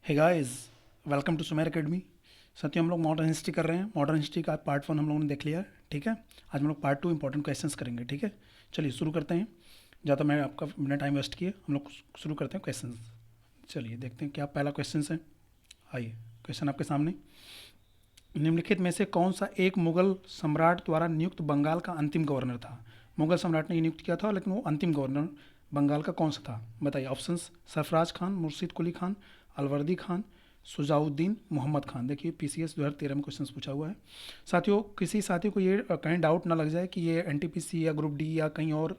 Hey guys, welcome to Sumer academy. साथियों, हम लोग मॉडर्न हिस्ट्री कर रहे हैं। मॉडर्न हिस्ट्री का पार्ट 1 हम लोगों ने देख लिया है। ठीक है, आज हम लोग पार्ट 2 इंपॉर्टेंट क्वेश्चंस करेंगे। ठीक है, चलिए शुरू करते हैं। ज़्यादा मैं आपका बिना टाइम वेस्ट किए हम लोग शुरू करते हैं क्वेश्चंस। चलिए देखते हैं क्या पहला क्वेश्चन है। आइए, क्वेश्चन आपके सामने। निम्नलिखित में से कौन सा एक मुगल सम्राट द्वारा नियुक्त बंगाल का अंतिम गवर्नर था? मुगल सम्राट ने ये नियुक्त किया था, लेकिन वो अंतिम गवर्नर बंगाल का कौन सा था? बताइए ऑप्शंस। सरफराज खान, मुर्शिद कुली खान, अलवर्दी खान, सुजाउद्दीन मोहम्मद खान। देखिए पीसीएस 2013 में क्वेश्चन पूछा हुआ है। साथियों, किसी साथी को ये कहीं डाउट ना लग जाए कि ये एनटीपीसी या ग्रुप डी या कहीं और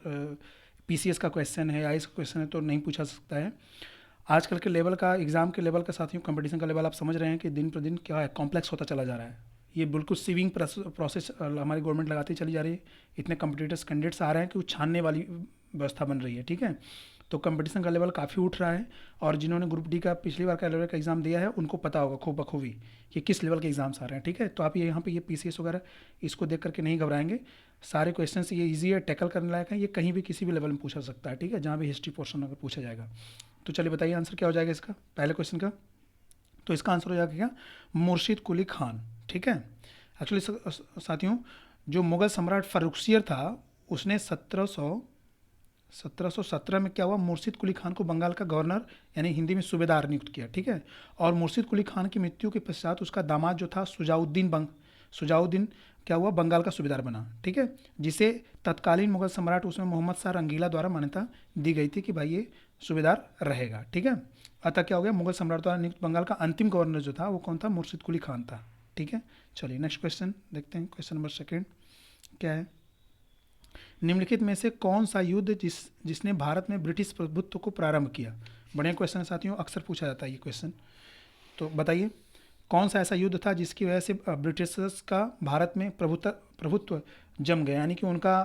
पीसीएस का क्वेश्चन है या आईएएस का क्वेश्चन है तो नहीं पूछा सकता है। आजकल के लेवल का, एग्ज़ाम के लेवल का साथियों, कंपटीशन का लेवल आप समझ रहे हैं कि दिन पर दिन क्या है, कॉम्प्लेक्स होता चला जा रहा है। ये बिल्कुल सीविंग प्रोसेस हमारी गवर्नमेंट लगाती चली जा रही है। इतने कम्पिटिटर्स कैंडिडेट्स आ रहे हैं कि वो छानने वाली व्यवस्था बन रही है। ठीक है, तो कंपटीशन का लेवल काफ़ी उठ रहा है। और जिन्होंने ग्रुप डी का पिछली बार का लेवल का एग्ज़ाम दिया है उनको पता होगा खूब बखूबी कि किस लेवल के एग्ज़ाम्स आ रहे हैं। ठीक है, तो आप ये यहाँ पे ये पीसीएस वगैरह इसको देख करके नहीं घबराएंगे। सारे क्वेश्चन ये ईजी है, टैकल करने लायक है। ये कहीं भी किसी भी लेवल में पूछा सकता है। ठीक है, जहाँ भी हिस्ट्री पोर्शन अगर पूछा जाएगा तो चलिए बताइए आंसर क्या हो जाएगा इसका, पहले क्वेश्चन का। तो इसका आंसर हो जाएगा क्या? मुर्शिद कुली खान। ठीक है, एक्चुअली साथियों, जो मुगल सम्राट फर्रुखसियर था उसने 1717 में क्या हुआ, मुर्शिद कुली खान को बंगाल का गवर्नर यानी हिंदी में सूबेदार नियुक्त किया। ठीक है, और मुर्शिद कुली खान की मृत्यु के पश्चात उसका दामाद जो था सुजाउद्दीन क्या हुआ, बंगाल का सूबेदार बना। ठीक है, जिसे तत्कालीन मुगल सम्राट उसमें मोहम्मद शाह रंगीला द्वारा मान्यता दी गई थी कि भाई ये सूबेदार रहेगा। ठीक है, अतः क्या हो गया, मुगल सम्राट द्वारा नियुक्त बंगाल का अंतिम गवर्नर जो था वो कौन था? मुर्शिद कुली खान था। ठीक है, चलिए नेक्स्ट क्वेश्चन देखते हैं। क्वेश्चन नंबर सेकेंड क्या है? निम्नलिखित में से कौन सा युद्ध जिसने भारत में ब्रिटिश प्रभुत्व को प्रारंभ किया? बढ़िया क्वेश्चन है साथियों, अक्सर पूछा जाता है ये क्वेश्चन। तो बताइए कौन सा ऐसा युद्ध था जिसकी वजह से ब्रिटिशर्स का भारत में प्रभुत्व जम गया, यानी कि उनका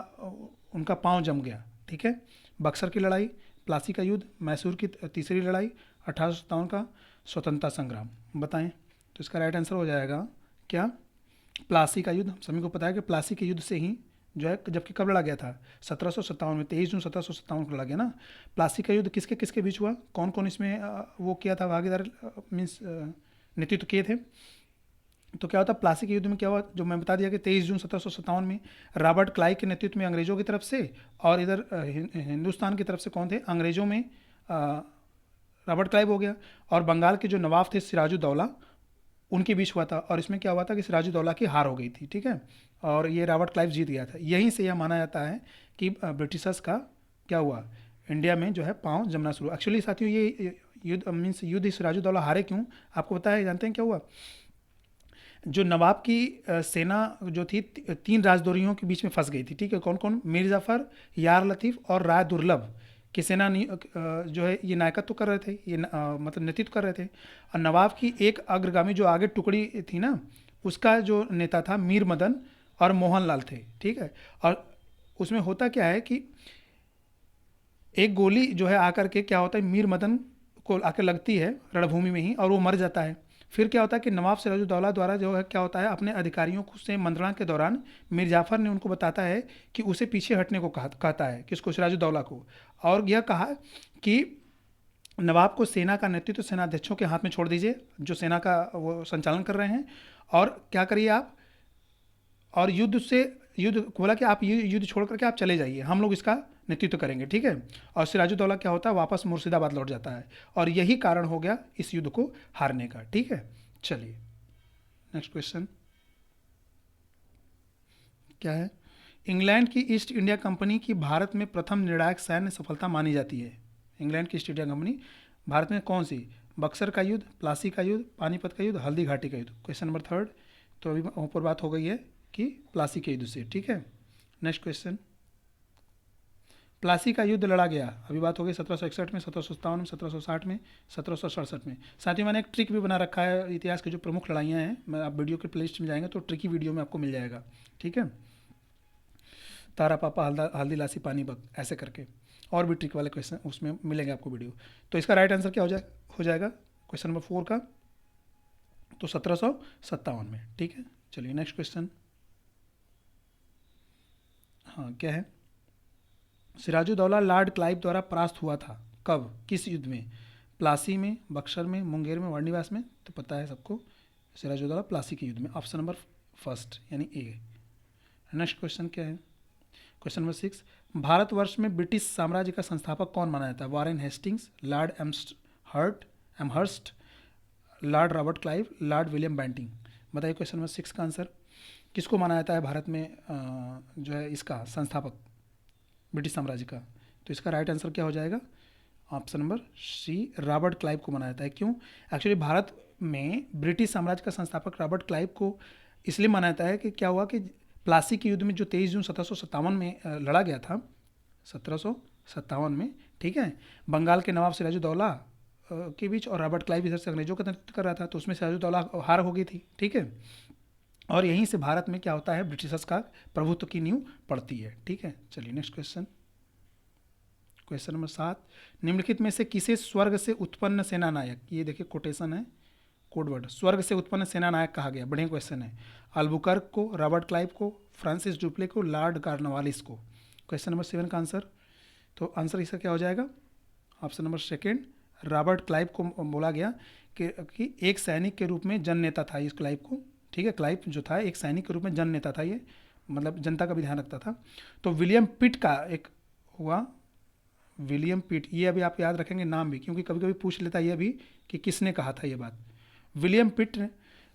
उनका पांव जम गया। ठीक है, बक्सर की लड़ाई, प्लासी का युद्ध, मैसूर की तीसरी लड़ाई, 1857 का स्वतंत्रता संग्राम। बताएं। तो इसका राइट आंसर हो जाएगा क्या? प्लासी का युद्ध। हम सभी को पता है कि प्लासी के युद्ध से ही जो है, जबकि कब लड़ा गया था? 1757 में, 23 जून 1757 को लड़ा गया ना। प्लासी का युद्ध किसके किसके बीच हुआ? कौन कौन इसमें वो किया था, भागीदार मीन्स नेतृत्व किए थे? तो क्या होता, प्लासी के युद्ध में क्या हुआ, जो मैं बता दिया कि 23 जून 1757 में रॉबर्ट क्लाइव के नेतृत्व में अंग्रेजों की तरफ से, और इधर हिंदुस्तान की तरफ से कौन थे? अंग्रेजों में रॉबर्ट क्लाइव हो गया, और बंगाल के जो नवाब थे सिराजुद्दौला, उनके बीच हुआ था। और इसमें क्या हुआ था कि सिराजुद्दौला की हार हो गई थी। ठीक है, और ये रॉबर्ट क्लाइव जीत गया था। यहीं से यह माना जाता है कि ब्रिटिशर्स का क्या हुआ, इंडिया में जो है पाँव जमना शुरू। एक्चुअली साथियों, ये युद्ध मीन्स युद्ध सिराजुद्दौला हारे क्यों, आपको पता है? जानते हैं क्या हुआ? जो नवाब की सेना जो थी तीन राजद्रोहियों के बीच में फंस गई थी। ठीक है, कौन कौन? मीर जाफर, यार लतीफ़ और राय दुर्लभ की सेना जो है ये नायकत्व कर रहे थे, ये मतलब नेतृत्व कर रहे थे। और नवाब की एक अग्रगामी जो आगे टुकड़ी थी ना, उसका जो नेता था मीर मदन और मोहन लाल थे। ठीक है, और उसमें होता क्या है कि एक गोली जो है आकर के क्या होता है, मीर मदन को आकर लगती है रणभूमि में ही, और वो मर जाता है। फिर क्या होता है कि नवाब सिराजुद्दौला द्वारा जो है क्या होता है, अपने अधिकारियों से मंत्रणा के दौरान मीर जाफर ने उनको बताता है कि उसे पीछे हटने को कहता है, किसको? सिराजुद्दौला को। और यह कहा कि नवाब को सेना का नेतृत्व सेनाध्यक्षों के हाथ में छोड़ दीजिए, जो सेना का वो संचालन कर रहे हैं, और क्या करिए आप, और युद्ध बोला कि आप युद्ध छोड़ करके आप चले जाइए, हम लोग इसका नेतृत्व करेंगे। ठीक है, और सिराजुद्दौला क्या होता है, वापस मुर्शिदाबाद लौट जाता है, और यही कारण हो गया इस युद्ध को हारने का। ठीक है, चलिए नेक्स्ट क्वेश्चन क्या है? इंग्लैंड की ईस्ट इंडिया कंपनी की भारत में प्रथम निर्णायक सैन्य सफलता मानी जाती है। इंग्लैंड की ईस्ट इंडिया कंपनी भारत में कौन सी? बक्सर का युद्ध, प्लासी का युद्ध, पानीपत का युद्ध, हल्दी घाटी का युद्ध। Question number third. तो अभी ऊपर बात हो गई है कि प्लासी के युद्ध से। ठीक है, नेक्स्ट क्वेश्चन। प्लासी का युद्ध लड़ा गया, अभी बात हो गई 1761 में, 1757 में, 1760 में, 1767 में। साथ ही मैंने एक ट्रिक भी बना रखा है, इतिहास की जो प्रमुख लड़ाइयाँ हैं, मैं आप वीडियो के प्लेलिस्ट में जाएंगे तो ट्रिकी वीडियो में आपको मिल जाएगा। ठीक है, तारा पापा हल्दी लासी पानीपत ऐसे करके, और भी ट्रिक वाले क्वेश्चन उसमें मिलेंगे आपको वीडियो। तो इसका राइट आंसर क्या हो जाएगा क्वेश्चन नंबर 4 का? तो 1757 में। ठीक है, चलिए नेक्स्ट क्वेश्चन। हाँ, क्या है? सिराजुद्दौला लॉर्ड क्लाइव द्वारा परास्त हुआ था, कब, किस युद्ध में? प्लासी में, बक्सर में, मुंगेर में, वार्निवास में, तो पता है सबको सिराजुद्दौला प्लासी के युद्ध में। ऑप्शन नंबर फर्स्ट यानी ए। नेक्स्ट क्वेश्चन क्या है? क्वेश्चन नंबर 6, भारतवर्ष में ब्रिटिश साम्राज्य का संस्थापक कौन माना जाता है? Warren Hastings, Lord Amherst, Lord Robert Clive, Lord William Bentinck. बताइए क्वेश्चन नंबर 6 का आंसर किसको माना जाता है भारत में जो है इसका संस्थापक ब्रिटिश साम्राज्य का? तो इसका राइट आंसर क्या हो जाएगा? Option number C, Robert Clive को माना जाता है। क्यों? एक्चुअली भारत में ब्रिटिश साम्राज्य का संस्थापक रॉबर्ट क्लाइव को इसलिए माना जाता है कि क्या हुआ कि प्लासी के युद्ध में जो 23 जून 1757 में लड़ा गया था, 1757 में, ठीक है, बंगाल के नवाब सिराजुद्दौला के बीच और रॉबर्ट क्लाइव इधर से अंग्रेजों का नेतृत्व कर रहा था, तो उसमें सिराजुद्दौला हार हो गई थी, ठीक है। और यहीं से भारत में क्या होता है, ब्रिटिशर्स का प्रभुत्व की नींव पड़ती है, ठीक है। चलिए नेक्स्ट क्वेश्चन, क्वेश्चन नंबर 7, निम्नलिखित में से किसे स्वर्ग से उत्पन्न सेनानायक, ये देखिए कोटेशन है, कोडवर्ड, स्वर्ग से उत्पन्न सेनानायक कहा गया? बढ़िया क्वेश्चन है। अल्बुकर्क को, रॉबर्ट क्लाइव को, फ्रांसिस डुप्ले को, लॉर्ड कॉर्नवालिस को। क्वेश्चन नंबर 7 का आंसर, तो आंसर इसका क्या हो जाएगा? Option number second, Robert Clive को बोला गया कि एक सैनिक के रूप में जन नेता था इस क्लाइव को, ठीक है। क्लाइव जो था एक सैनिक के रूप में जन नेता था, ये मतलब जनता का भी ध्यान रखता था। तो विलियम पिट का एक हुआ, विलियम पिट, ये अभी आप याद रखेंगे नाम भी, क्योंकि कभी कभी पूछ लेता है ये भी कि किसने कहा था ये बात। विलियम पिट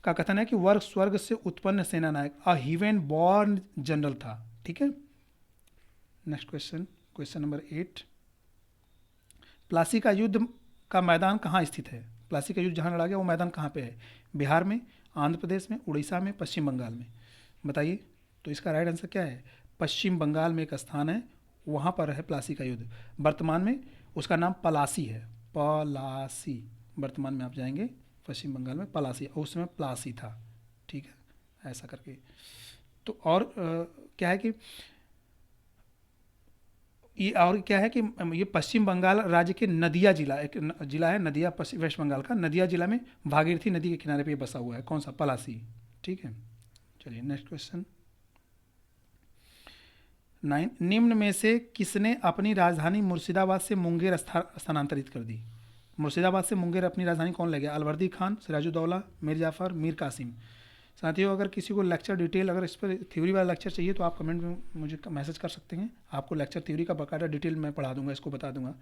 का कथन है कि वर्ग स्वर्ग से उत्पन्न सेनानायक, अ हीवेन बॉर्न जनरल था, ठीक है। Next question, question number 8, Plassey का युद्ध का मैदान कहाँ स्थित है? प्लासी का युद्ध जहाँ लड़ा गया वो मैदान कहाँ पे है? बिहार में, आंध्र प्रदेश में, उड़ीसा में, पश्चिम बंगाल में। बताइए, तो इसका राइट आंसर क्या है? पश्चिम बंगाल में एक स्थान है, वहाँ पर है प्लासी का युद्ध। वर्तमान में उसका नाम पलासी है, पलासी। वर्तमान में आप जाएंगे पश्चिम बंगाल में पलासी, और उस समय प्लासी था, ठीक है, ऐसा करके। तो और क्या है कि ये पश्चिम बंगाल राज्य के नदिया जिला, एक जिला है नदिया, पश्चिम वेस्ट बंगाल का नदिया जिला में भागीरथी नदी के किनारे पे ये बसा हुआ है। कौन सा? पलासी, ठीक है। चलिए नेक्स्ट क्वेश्चन 9, निम्न में से किसने अपनी राजधानी मुर्शिदाबाद से मुंगेर स्थानांतरित कर दी? मुर्शिदाबाद से मुंगेर अपनी राजधानी कौन ले गया? अलवर्दी खान, सिराजुद्दौला, मीर जाफ़र, मीर कासिम। साथियों, अगर किसी को लेक्चर डिटेल, अगर इस पर थ्योरी वाला लेक्चर चाहिए तो आप कमेंट में मुझे मैसेज कर सकते हैं, आपको लेक्चर थ्योरी का बाकायदा डिटेल मैं पढ़ा दूंगा, इसको बता दूंगा,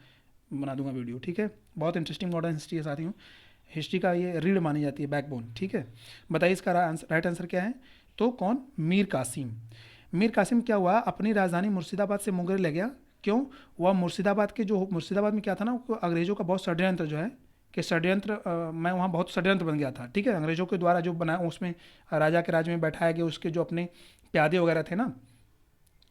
बना दूंगा वीडियो, ठीक है। बहुत इंटरेस्टिंग मॉडर्न हिस्ट्री है साथियों, हिस्ट्री का ये रीढ़ मानी जाती है, बैकबोन, ठीक है। बताइए इसका राइट आंसर क्या है? तो कौन? मीर कासिम। मीर कासिम क्या हुआ, अपनी राजधानी मुर्शिदाबाद से मुंगेर ले गया। क्यों? वह मुर्शिदाबाद में क्या था ना, अंग्रेजों का बहुत षड्यंत्र जो है कि मैं वहाँ बहुत षड्यंत्र बन गया था, ठीक है। अंग्रेजों के द्वारा जो बनाया, उसमें राजा के राज्य में बैठाया गया उसके जो अपने प्यादे वगैरह थे ना,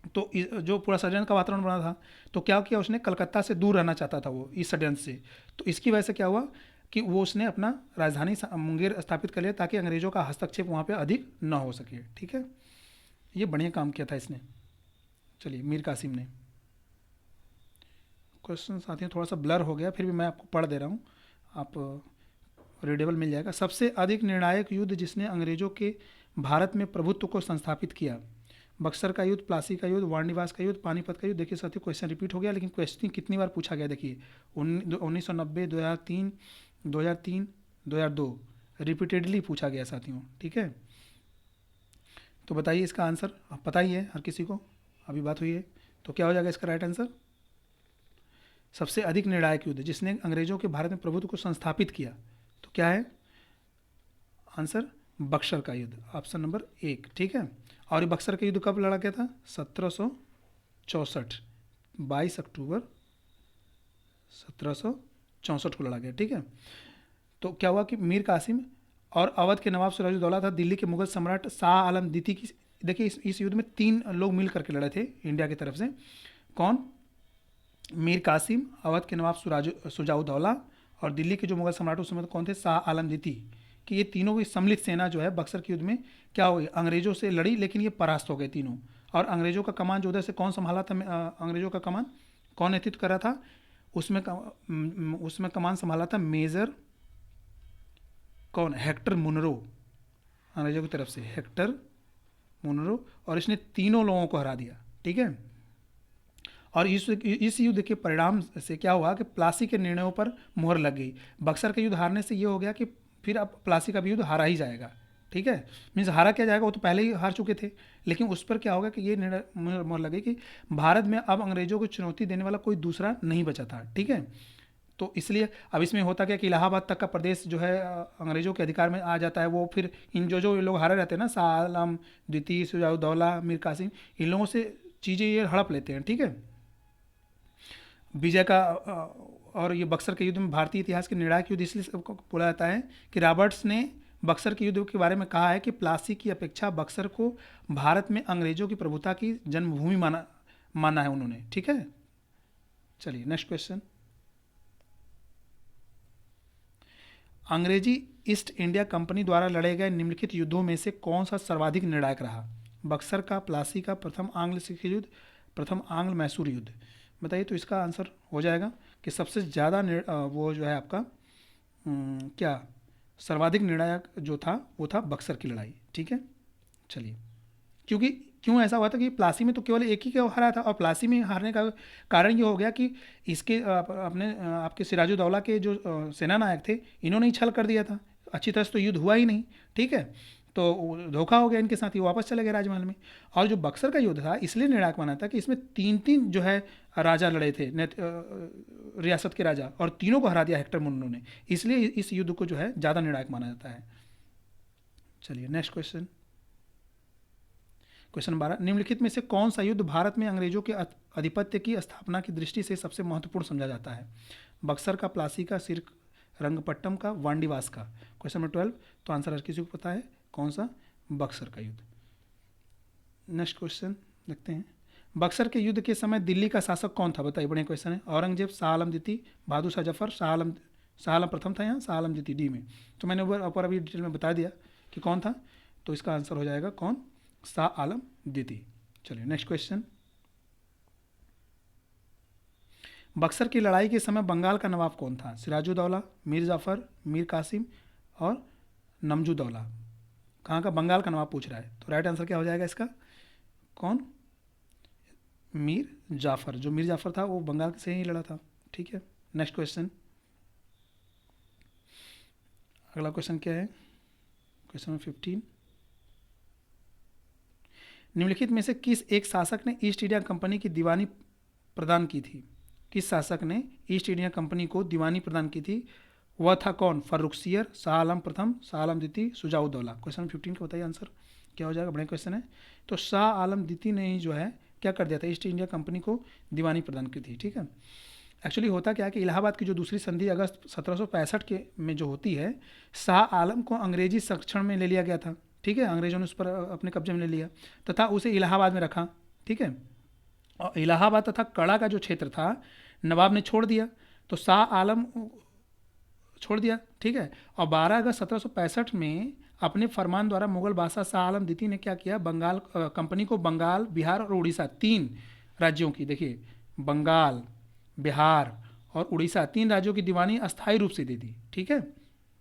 तो जो पूरा षड्यंत्र का वातावरण बना था, तो क्या किया उसने, कलकत्ता से दूर रहना चाहता था वो इस षड्यंत्र से। तो इसकी वजह से क्या हुआ कि वो उसने अपना राजधानी मुंगेर स्थापित कर लिया, ताकि अंग्रेजों का हस्तक्षेप वहाँ पर अधिक न हो सके, ठीक है। ये बढ़िया काम किया था इसने। चलिए, मीर कासिम ने। क्वेश्चन साथियों थोड़ा सा ब्लर हो गया, फिर भी मैं आपको पढ़ दे रहा हूँ, आप रीडेबल मिल जाएगा। सबसे अधिक निर्णायक युद्ध जिसने अंग्रेजों के भारत में प्रभुत्व को संस्थापित किया? बक्सर का युद्ध, प्लासी का युद्ध, वार्निवास का युद्ध, पानीपत का युद्ध। देखिए साथियों, क्वेश्चन रिपीट हो गया, लेकिन क्वेश्चन कितनी बार पूछा गया देखिए, 1990, 2003, 2003, 2002 रिपीटेडली पूछा गया साथियों, ठीक है। तो बताइए इसका आंसर, पता ही है हर किसी को, अभी बात हुई है, तो क्या हो जाएगा इसका राइट आंसर? सबसे अधिक निर्णायक युद्ध जिसने अंग्रेजों के भारत में प्रभुत्व को संस्थापित किया, तो क्या है आंसर? बक्सर का युद्ध, ऑप्शन नंबर 1, ठीक है। और ये बक्सर का युद्ध कब लड़ा गया था? 1764, 22 अक्टूबर 1764 को लड़ा गया, ठीक है। तो क्या हुआ कि मीर कासिम और अवध के नवाब सिराजुद्दौला था दिल्ली के मुगल सम्राट शाह आलम द्वितीय की, देखिए इस युद्ध में 3 लोग मिल करके लड़े थे इंडिया की तरफ से। कौन? मीर कासिम, अवध के नवाब सुजाउद्दौला और दिल्ली के जो मुगल सम्राट उस समय कौन थे? शाह आलम द्वितीय। कि ये तीनों की सम्मिलित सेना जो है बक्सर के युद्ध में क्या हो गई, अंग्रेजों से लड़ी, लेकिन ये परास्त हो गए तीनों। और अंग्रेजों का कमान जो उधर से कौन संभाला था, अंग्रेजों का कमान कौन नेतृत्व कर रहा था? उसमें कमान संभाला था मेजर कौन? हेक्टर मुनरो, अंग्रेजों की तरफ से हेक्टर मुनरो, और इसने तीनों लोगों को हरा दिया, ठीक है। और इस युद्ध के परिणाम से क्या हुआ कि प्लासी के निर्णयों पर मोहर लग गई। बक्सर का युद्ध हारने से ये हो गया कि फिर अब प्लासी का भी युद्ध हारा ही जाएगा, ठीक है। मीन्स हारा क्या जाएगा, वो तो पहले ही हार चुके थे, लेकिन उस पर क्या होगा कि ये निर्णय मोहर लगे कि भारत में अब अंग्रेजों को चुनौती देने वाला कोई दूसरा नहीं बचा था, ठीक है। तो इसलिए अब इसमें होता क्या कि इलाहाबाद तक का प्रदेश जो है अंग्रेजों के अधिकार में आ जाता है। वो फिर इन जो जो लोग हारे रहते हैं ना, शाह आलम द्वितीय, शुजाउद्दौला, मीर कासिम, इन लोगों से चीज़ें ये हड़प लेते हैं, ठीक है। विजय का और ये बक्सर के युद्ध में भारतीय इतिहास के निर्णायक युद्ध इसलिए सबको बोला जाता है कि रॉबर्ट्स ने बक्सर के युद्ध के बारे में कहा है कि प्लासी की अपेक्षा बक्सर को भारत में अंग्रेजों की प्रभुता की जन्मभूमि माना है उन्होंने, ठीक है। चलिए नेक्स्ट क्वेश्चन। अंग्रेजी ईस्ट इंडिया कंपनी द्वारा लड़े गए निम्नलिखित युद्धों में से कौन सा सर्वाधिक निर्णायक रहा? बक्सर का, प्लासी का, प्रथम आंग्ल सिख युद्ध, प्रथम आंग्ल मैसूर युद्ध। बताइए। तो इसका आंसर हो जाएगा कि सबसे ज़्यादा वो जो है आपका क्या सर्वाधिक निर्णायक जो था वो था बक्सर की लड़ाई, ठीक है। चलिए, क्योंकि क्यों ऐसा हुआ था कि प्लासी में तो केवल एक ही का हारा था, और प्लासी में हारने का कारण ये हो गया कि इसके अपने आपके सिराजुद्दौला के जो सेना नायक थे, इन्होंने ही छल कर दिया था। अच्छी तरह से तो युद्ध हुआ ही नहीं, ठीक है। तो धोखा हो गया इनके साथ, ही वापस चले गए राजमहल में। और जो बक्सर का युद्ध था इसलिए निर्णायक माना था कि इसमें तीन तीन जो है राजा लड़े थे, रियासत के राजा, और तीनों को हरा दिया हेक्टर मुन्नो ने, इसलिए इस युद्ध को जो है ज़्यादा निर्णायक माना जाता है। चलिए नेक्स्ट क्वेश्चन। क्वेश्चन 12, निम्नलिखित में से कौन सा युद्ध भारत में अंग्रेजों के आधिपत्य की स्थापना की दृष्टि से सबसे महत्वपूर्ण समझा जाता है? बक्सर का, प्लासी का, श्रीरंगपट्टम का, वांडीवास का। Question number 12। तो आंसर हर किसी को पता है कौन सा? बक्सर का युद्ध। नेक्स्ट क्वेश्चन देखते हैं। बक्सर के युद्ध के समय दिल्ली का शासक कौन था? बताइए, बढ़िया क्वेश्चन है। औरंगजेब, शाह आलम द्वितीय, बहादुर शाह जफर, शाह आलम प्रथम था यहाँ, शाह आलम द्वितीय डी में। तो मैंने ऊपर अभी डिटेल में बता दिया कि कौन था, तो इसका आंसर हो जाएगा कौन? शाह आलम द्वितीय। चलिए नेक्स्ट क्वेश्चन। बक्सर की लड़ाई के समय बंगाल का नवाब कौन था? सिराजुद्दौला, मीर जाफर, मीर कासिम और नमजूदौला। कहाँ का? बंगाल का नवाब पूछ रहा है, तो राइट आंसर क्या हो जाएगा इसका? कौन? मीर जाफर। जो मीर जाफर था वो बंगाल से ही लड़ा था, ठीक है। Next question. अगला क्वेश्चन क्या है? Question number 15। निम्नलिखित में से किस एक शासक ने ईस्ट इंडिया कंपनी की दीवानी प्रदान की थी? किस शासक ने ईस्ट इंडिया कंपनी को दीवानी प्रदान की थी? वह था कौन? फर्रुखसियर, शाह आलम प्रथम, शाह आलम द्वितीय, शुजाउद्दौला। क्वेश्चन 15 का बताइए आंसर क्या हो जाएगा? बड़ा क्वेश्चन है। तो शाह आलम द्वितीय ने ही जो है क्या कर दिया था? ईस्ट इंडिया कंपनी को दीवानी प्रदान की थी, ठीक है। एक्चुअली होता क्या है कि इलाहाबाद की जो दूसरी संधि अगस्त 1765 के में जो होती है, शाह आलम को अंग्रेजी संरक्षण में ले लिया गया था, ठीक है। अंग्रेजों ने उस पर अपने कब्जे में ले लिया तथा उसे इलाहाबाद में रखा, ठीक है। और इलाहाबाद तथा कड़ा का जो क्षेत्र था नवाब ने छोड़ दिया, तो शाह आलम छोड़ दिया, ठीक है। और 12 अगस्त 1765 में अपने फरमान द्वारा मुगल बादशाह शाह आलम द्वितीय ने क्या किया? बंगाल कंपनी को बंगाल, बिहार और उड़ीसा, तीन राज्यों की, देखिए बंगाल, बिहार और उड़ीसा, तीन राज्यों की दीवानी अस्थायी रूप से दे दी, ठीक है।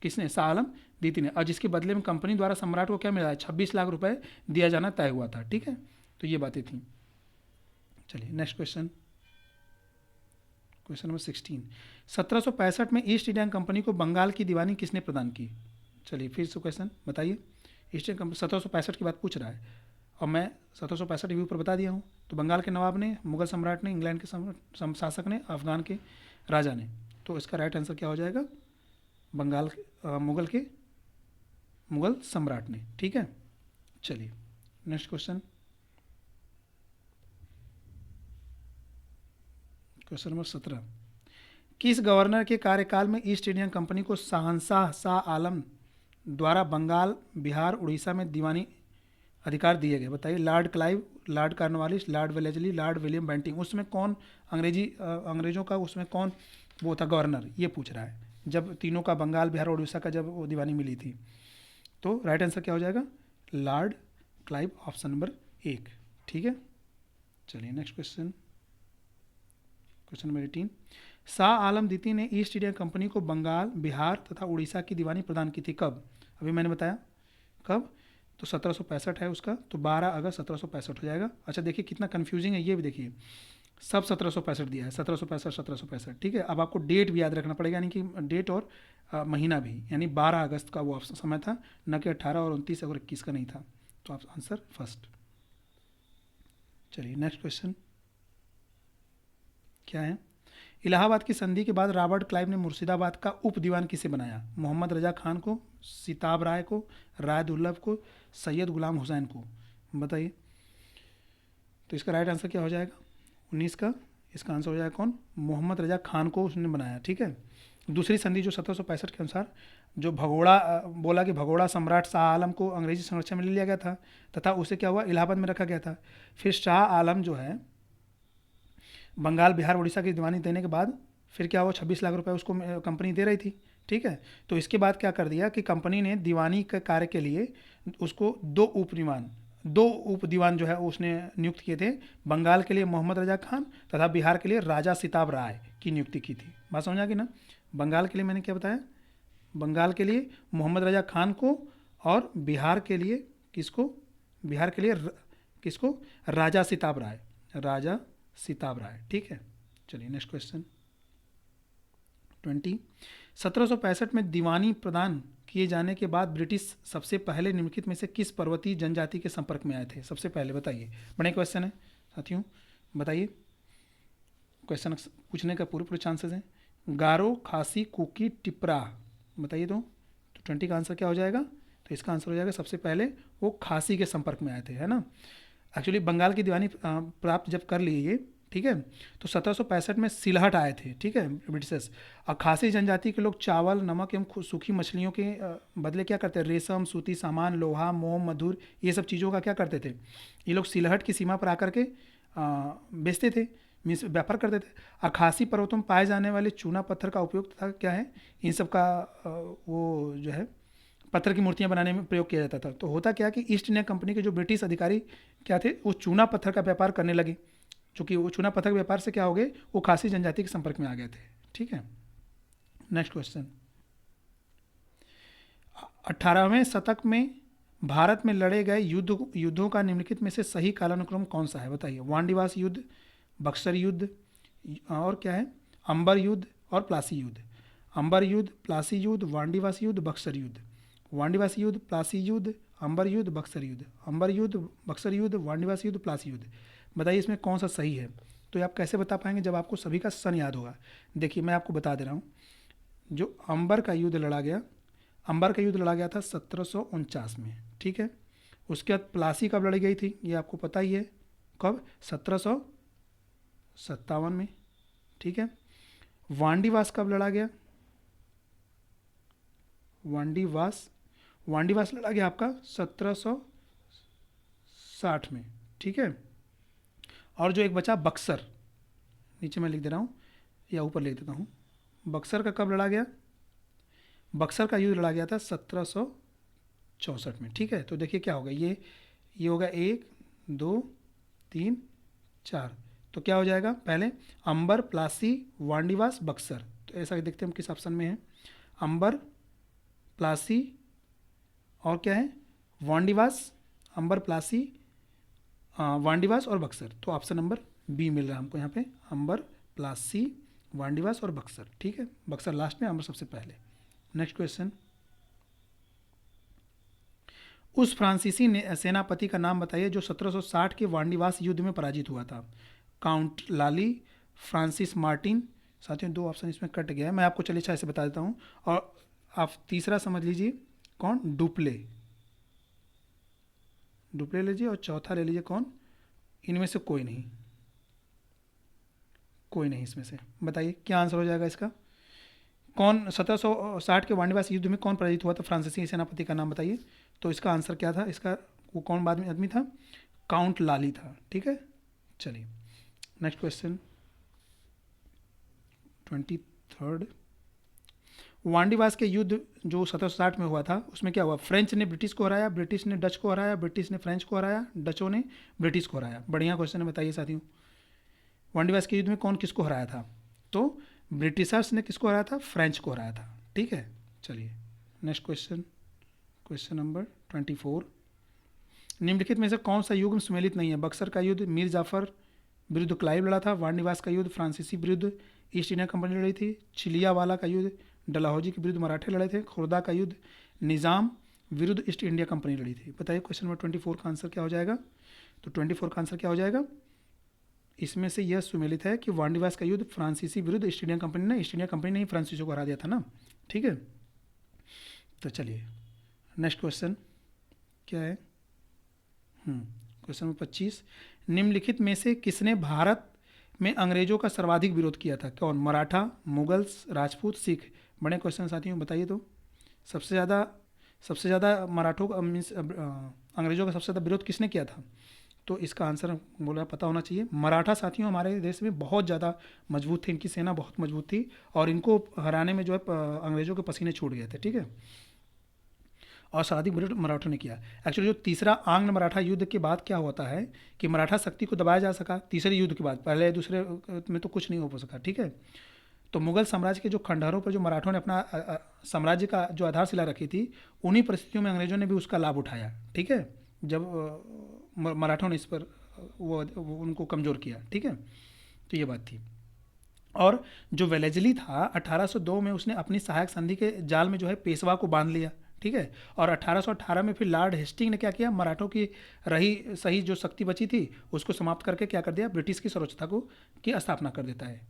किसने? शाह आलम द्वितीय ने। और जिसके बदले में कंपनी द्वारा सम्राट को क्या मिला है? 26 लाख रुपए दिया जाना तय हुआ था, ठीक है। तो ये बातें थी। चलिए नेक्स्ट क्वेश्चन। Question number 16। 1765 में ईस्ट इंडिया कंपनी को बंगाल की दीवानी किसने प्रदान की? चलिए फिर से क्वेश्चन बताइए। ईस्ट इंडिया कंपनी 1765 की बात पूछ रहा है, और मैं 1765 रिव्यू पर बता दिया हूँ। तो बंगाल के नवाब ने, मुगल सम्राट ने, इंग्लैंड के शासक ने, अफगान के राजा ने। तो इसका राइट आंसर क्या हो जाएगा? बंगाल के मुगल सम्राट ने, ठीक है। चलिए नेक्स्ट क्वेश्चन। Question number 17। किस गवर्नर के कार्यकाल में ईस्ट इंडिया कंपनी को शहंशाह शाह आलम द्वारा बंगाल, बिहार, उड़ीसा में दीवानी अधिकार दिए गए? बताइए। Lord Clive, Lord Cornwallis, Lord Wellesley, Lord William Bentinck. उसमें कौन अंग्रेजों का उसमें कौन वो था गवर्नर, ये पूछ रहा है, जब तीनों का बंगाल, बिहार और उड़ीसा का जब वो दीवानी मिली थी। तो राइट आंसर क्या हो जाएगा? लॉर्ड क्लाइव, ऑप्शन नंबर 1, ठीक है। चलिए next question. Question number 18। Shah Alam द्वितीय ने ईस्ट इंडिया कंपनी को बंगाल, बिहार तथा उड़ीसा की दीवानी प्रदान की थी कब? अभी मैंने बताया कब, तो 1765 है उसका, तो 12 अगस्त 1765 हो जाएगा। अच्छा देखिए कितना कन्फ्यूजिंग है ये भी देखिए। सब 1765 दिया है, 1765 1765, ठीक है। अब आपको डेट भी याद रखना पड़ेगा, यानी कि डेट और महीना भी, यानी 12 अगस्त का वो समय था, न कि 18 और 29 और 21 का नहीं था। तो आप आंसर फर्स्ट। चलिए नेक्स्ट क्वेश्चन क्या है। इलाहाबाद की संधि के बाद रॉबर्ट क्लाइव ने मुर्शिदाबाद का उप दीवान किसे बनाया? मोहम्मद रजा खान को, सिताब राय को, राय दुर्लभ को, सैयद गुलाम हुसैन को? बताइए। तो इसका राइट आंसर क्या हो जाएगा 19 का? इसका आंसर हो जाएगा कौन? मोहम्मद रजा खान को उसने बनाया, ठीक है। दूसरी संधि जो 1765 के अनुसार जो भगोड़ा बोला कि भगोड़ा सम्राट शाह आलम को अंग्रेजी संरक्षण में ले लिया गया था, तथा उसे क्या हुआ, इलाहाबाद में रखा गया था। फिर शाह आलम जो है बंगाल बिहार उड़ीसा की दीवानी देने के बाद फिर क्या हुआ, 26 लाख रुपए उसको कंपनी दे रही थी, ठीक है। तो इसके बाद क्या कर दिया कि कंपनी ने दीवानी के कार्य के लिए उसको दो उप दीवान जो है उसने नियुक्त किए थे। बंगाल के लिए मोहम्मद रजा खान तथा बिहार के लिए राजा सिताब राय की नियुक्ति की थी। बात समझा कि ना? बंगाल के लिए मैंने क्या बताया, बंगाल के लिए मोहम्मद रजा खान को, और बिहार के लिए किसको, बिहार के लिए किसको, राजा सिताब राय, राजा सिताब राय, ठीक है। चलिए नेक्स्ट क्वेश्चन 20। 1765 में दीवानी प्रदान किए जाने के बाद ब्रिटिश सबसे पहले निम्नलिखित में से किस पर्वतीय जनजाति के संपर्क में आए थे? सबसे पहले बताइए। बड़े क्वेश्चन है साथियों, बताइए। क्वेश्चन पूछने का पूरे पूरे चांसेस हैं। गारो, खासी, कुकी, टिपरा, बताइए। तो 20 का आंसर क्या हो जाएगा? तो इसका आंसर हो जाएगा सबसे पहले वो खासी के संपर्क में आए थे, है ना। एक्चुअली बंगाल की दीवानी प्राप्त जब कर लिए ये, ठीक है, तो 1765 में सिलहट आए थे, ठीक है, ब्रिटिशर्स। और खासी जनजाति के लोग चावल, नमक एवं सूखी मछलियों के बदले क्या करते हैं, रेशम, सूती सामान, लोहा, मोम, मधुर, ये सब चीज़ों का क्या करते थे, ये लोग सिलहट की सीमा पर आकर के बेचते थे, मीन्स व्यापार करते थे। और खासी पर्वतों में पाए जाने वाले चूना पत्थर का उपयोग था क्या है, इन सब का वो जो है पत्थर की मूर्तियां बनाने में प्रयोग किया जाता था। तो होता क्या कि ईस्ट इंडिया कंपनी के जो ब्रिटिश अधिकारी क्या थे, वो चूना पत्थर का व्यापार करने लगे। चूँकि वो चूना पत्थर के व्यापार से क्या हो गए, वो खासी जनजाति के संपर्क में आ गए थे, ठीक है। Next question. 18वें शतक में भारत में लड़े गए युद्धों का निम्नलिखित में से सही कालानुक्रम कौन सा है? बताइए। वांडीवास युद्ध, बक्सर युद्ध, और क्या है, अंबर युद्ध और प्लासी युद्ध। अंबर युद्ध, प्लासी युद्ध, वांडीवास युद्ध, बक्सर युद्ध। वांडीवास युद्ध, प्लासी युद्ध, अंबर युद्ध, बक्सर युद्ध। अंबर युद्ध, बक्सर युद्ध, वांडीवास युद्ध, प्लासी युद्ध। बताइए इसमें कौन सा सही है? तो ये आप कैसे बता पाएंगे जब आपको सभी का सन याद होगा। देखिए मैं आपको बता दे रहा हूँ, जो अंबर का युद्ध लड़ा गया, अंबर का युद्ध लड़ा गया था 1749 में, ठीक है। उसके बाद प्लासी कब लड़ी गई थी, ये आपको पता ही है, कब, 1757 में, ठीक है। वांडीवास कब लड़ा गया, वांडीवास लड़ा गया आपका 1760 में, ठीक है। और जो एक बचा बक्सर, नीचे मैं लिख दे रहा हूँ या ऊपर लिख देता हूँ, बक्सर का कब लड़ा गया, बक्सर का युद्ध लड़ा गया था 1764 में, ठीक है। तो देखिए क्या होगा, ये होगा 1 2 3 4, तो क्या हो जाएगा, पहले अंबर, प्लासी, वांडीवास, बक्सर। तो ऐसा देखते हैं हम किस ऑप्शन में है, अंबर, प्लासी और क्या है, वांडीवास, अंबर, प्लासी, वांडीवास और बक्सर। तो ऑप्शन नंबर बी मिल रहा है हमको यहाँ पे, अंबर, प्लासी, वांडीवास और बक्सर, ठीक है। बक्सर लास्ट में, अंबर सबसे पहले। Next question. उस फ्रांसीसी सेनापति का नाम बताइए जो 1760 के वांडीवास युद्ध में पराजित हुआ था। काउंट लाली, फ्रांसिस मार्टिन। साथियों 2 ऑप्शन इसमें कट गया है, मैं आपको चलिए अच्छा ऐसे बता देता हूँ। और आप तीसरा समझ लीजिए, कौन, डुप्ले लीजिए, और चौथा ले लीजिए कौन, इनमें से कोई नहीं इसमें से। बताइए क्या आंसर हो जाएगा इसका, कौन 1760 के वांडीवास युद्ध में कौन पराजित हुआ था, फ्रांसीसी सेनापति का नाम बताइए। तो इसका आंसर क्या था, इसका वो कौन बाद में आदमी था, काउंट लाली था, ठीक है। चलिए नेक्स्ट क्वेश्चन 23। वांडीवास के युद्ध जो 1760 में हुआ था उसमें क्या हुआ, फ्रेंच ने ब्रिटिश को हराया, ब्रिटिश ने डच को हराया, ब्रिटिश ने फ्रेंच को हराया, डचों ने ब्रिटिश को हराया। बढ़िया क्वेश्चन है, बताइए साथियों। वांडीवास के युद्ध में कौन किसको हराया था? तो ब्रिटिशर्स ने किसको हराया था, फ्रेंच को हराया था, ठीक है। चलिए नेक्स्ट क्वेश्चन, क्वेश्चन नंबर 24। निम्नलिखित में से कौन सा युग्म सुमेलित नहीं है? बक्सर का युद्ध, मीर जाफर विरुद्ध क्लाइव लड़ा था। वार्निवास का युद्ध फ्रांसीसी विरुद्ध ईस्ट इंडिया कंपनी लड़ी थी। चिलियावाला का युद्ध डलहौजी के विरुद्ध मराठे लड़े थे। खुर्दा का युद्ध निज़ाम विरुद्ध ईस्ट इंडिया कंपनी लड़ी थी। बताइए क्वेश्चन नंबर 24 का आंसर क्या हो जाएगा? तो 24 का आंसर क्या हो जाएगा? इसमें से यह सुमेलित है कि वार्निवास का युद्ध फ्रांसीसी विरुद्ध ईस्ट इंडिया कंपनी ने, ईस्ट इंडिया कंपनी ने ही फ्रांसीसियों को हरा दिया था ना, ठीक है। तो चलिए नेक्स्ट क्वेश्चन क्या है? क्वेश्चन नंबर 25, निम्नलिखित में से किसने भारत में अंग्रेजों का सर्वाधिक विरोध किया था? कौन? मराठा, मुगल्स, राजपूत, सिख? बड़े क्वेश्चन साथियों, बताइए तो। सबसे ज़्यादा मराठों का मीन्स अंग्रेजों का सबसे ज़्यादा विरोध किसने किया था? तो इसका आंसर बोला पता होना चाहिए। मराठा साथियों हमारे देश में बहुत ज़्यादा मजबूत थे, इनकी सेना बहुत मजबूत थी और इनको हराने में जो है अंग्रेजों के पसीने छूट गए थे, ठीक है। और सर्वाधिक विरोध मराठों ने किया। एक्चुअली जो तीसरा आंग्ल मराठा युद्ध के बाद क्या होता है कि मराठा शक्ति को दबाया जा सका तीसरे युद्ध के बाद, पहले दूसरे में तो कुछ नहीं हो सका, ठीक है। तो मुगल साम्राज्य के जो खंडहरों पर जो मराठों ने अपना साम्राज्य का जो आधारशिला रखी थी, उन्हीं परिस्थितियों में अंग्रेजों ने भी उसका लाभ उठाया, ठीक है, जब मराठों ने इस पर वो उनको कमज़ोर किया, ठीक है। तो ये बात थी। और जो वेलेजली था 1802 में उसने अपनी सहायक संधि के जाल में जो है पेशवा को बांध लिया, ठीक है। और 1818 में फिर लॉर्ड हेस्टिंग ने क्या किया? मराठों की रही सही जो शक्ति बची थी उसको समाप्त करके क्या कर दिया? ब्रिटिश की सर्वोच्चता को की स्थापना कर देता है,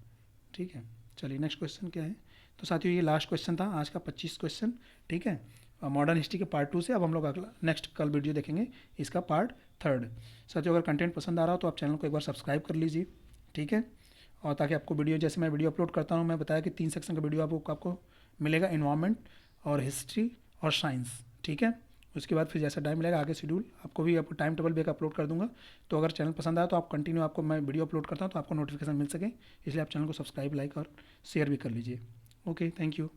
ठीक है। चलिए नेक्स्ट क्वेश्चन क्या है? तो साथियों ये लास्ट क्वेश्चन था आज का 25 क्वेश्चन, ठीक है। मॉडर्न हिस्ट्री के पार्ट 2 से अब हम लोग अगला नेक्स्ट कल वीडियो देखेंगे इसका पार्ट 3। साथियों अगर कंटेंट पसंद आ रहा हो तो आप चैनल को एक बार सब्सक्राइब कर लीजिए, ठीक है। और ताकि आपको वीडियो, जैसे मैं वीडियो अपलोड करता हूँ, मैं बताया कि 3 सेक्शन का वीडियो आपको मिलेगा, इन्वायरमेंट और हिस्ट्री और साइंस, ठीक है। उसके बाद फिर जैसा टाइम मिलेगा आगे शेड्यूल आपको भी, आपको टाइम टेबल भी एक अपलोड कर दूंगा। तो अगर चैनल पसंद आया तो आप कंटिन्यू, आपको मैं वीडियो अपलोड करता हूँ तो आपको नोटिफिकेशन मिल सके, इसलिए आप चैनल को सब्सक्राइब, लाइक और शेयर भी कर लीजिए। Okay, thank you.